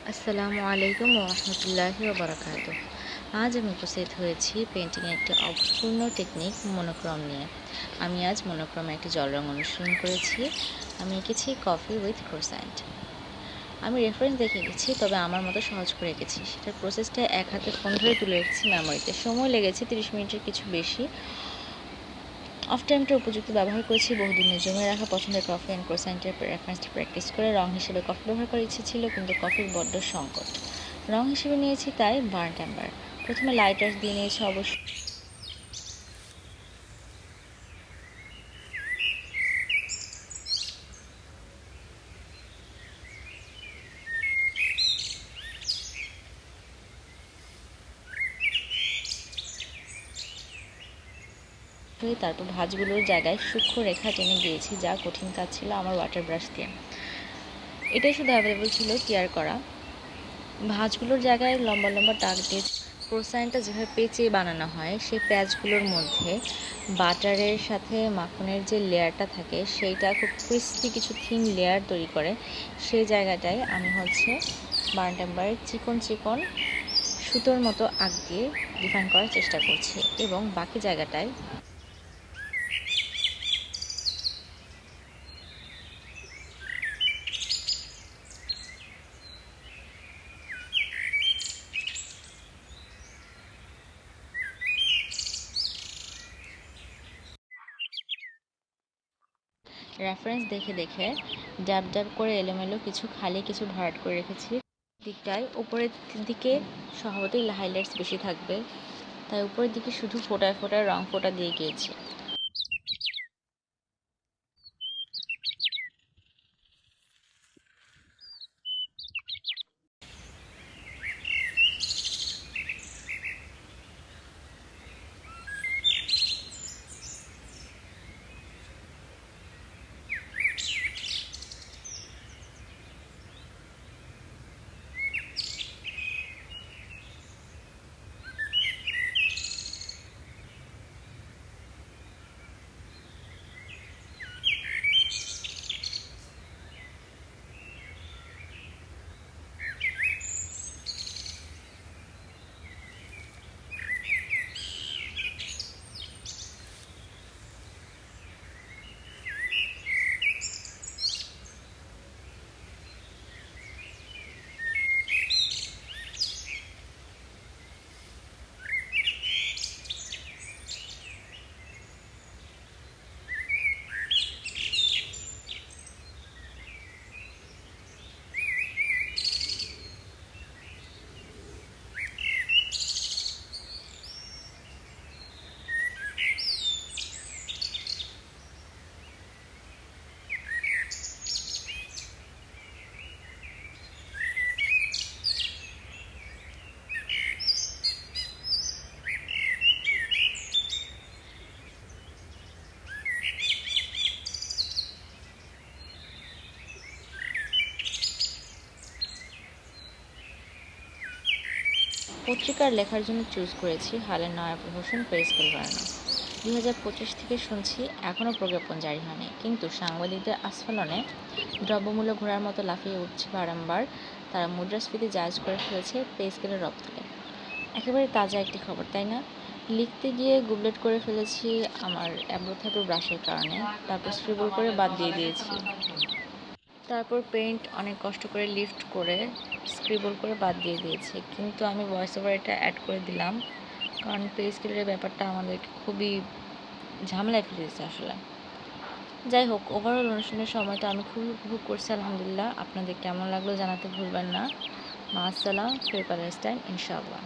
আসসালামু আলাইকুম ওয়া রাহমাতুল্লাহি ওয়া বারাকাতুহু। আজ আমি উপস্থিত হয়েছি পেইন্টিংয়ের একটি অভূতপূর্ণ টেকনিক মনোক্রম নিয়ে। আমি আজ মনোক্রমে একটি জল রং অনুসরণ করেছি। আমি এঁকেছি কফি উইথ ক্রোস্যান্ট। আমি রেফারেন্স দেখে এঁকেছি, তবে আমার মতো সহজ করে এঁকেছি। সেটার প্রসেসটা এক হাতে ফোন ধরে তুলে রেখেছি মেমোরিতে। সময় লেগেছে 30 মিনিটের কিছু বেশি। অফ টাইমটা উপযুক্ত ব্যবহার করেছি। বহুদিনের জমে রাখা পছন্দের কফি অ্যান্ড ক্রোস্যান্টের রেফারেন্সটা প্র্যাকটিস করে রং হিসেবে কফি ব্যবহার করার ইচ্ছে ছিল, কিন্তু কফির বড্ড সংকট। রং হিসেবে নিয়েছি তাই বার্ন্ট অ্যাম্বার। প্রথমে লাইটার্স দিয়ে নিয়েছি অবশ্য। তারপর ভাঁজগুলোর জায়গায় সূক্ষ্ম রেখা টেনে গিয়েছি, যা কঠিন কাজ ছিল আমার ওয়াটার ব্রাশ দিয়ে। এটাই শুধু অ্যাভেলেবল ছিল কেয়ার করা। ভাঁজগুলোর জায়গায় লম্বা লম্বা টাক দিয়ে ক্রোস্যান্টটা যেভাবে পেঁচিয়ে বানানো হয়, সেই প্যাচগুলোর মধ্যে বাটারের সাথে মাখনের যে লেয়ারটা থাকে সেইটা খুব ক্রিস্পি কিছু থিন লেয়ার তৈরি করে। সেই জায়গাটায় আমি বার্ন্ট অ্যাম্বারের চিকন চিকন সুতোর মতো আঁক দিয়ে ডিফাইন করার চেষ্টা করছি, এবং বাকি জায়গাটায় রেফারেন্স দেখে দেখে ড্যাব ড্যাব করে এলোমেলো কিছু খালি কিছু ভরাট করে রেখেছি। দিকটায় উপরের দিকে স্বভাবতই হাইলাইটস বেশি থাকবে, তাই উপরের দিকে শুধু ফোটায় ফোটায় রং ফোটা দিয়ে গিয়েছি। পত্রিকার লেখার জন্য চুজ করেছি হালের নয়া প্রহসন পে স্কেল বাড়ানো। 2025 থেকে শুনছি এখনও প্রজ্ঞাপন জারি হয়নি, কিন্তু সাংবাদিকদের আস্ফালনে দ্রব্যমূল্য ঘোড়ার মতো লাফিয়ে উঠছে বারংবার। তারা মুদ্রাস্ফীতি জায়জ করে ফেলেছে পে স্কেলের রপ্তানি। একেবারে তাজা একটি খবর, তাই না? লিখতে গিয়ে গুবলেট করে ফেলেছি আমার অ্যাব্রোথ্যাব্রো ব্রাশের কারণে, তারপর স্ক্রিবল করে বাদ দিয়ে দিয়েছি। তারপর পেইন্ট অনেক কষ্ট করে লিফট করে স্ক্রিবল করে বাদ দিয়ে দিয়েছি, কিন্তু আমি ভয়েস ওভার এটা অ্যাড করে দিলাম, কারণ পে স্কেলের ব্যাপারটা আমাদেরকে খুবই ঝামেলায় ফেলে দিয়েছে আসলে। যাই হোক, ওভারঅল অনুষ্ঠানের সময়টা আমি খুবই উপভোগ করছি আলহামদুলিল্লাহ। আপনাদের কেমন লাগলো জানাতে ভুলবেন না। মা আসসালাম, ফির প্যালেস্টাইন ইনশাআল্লাহ।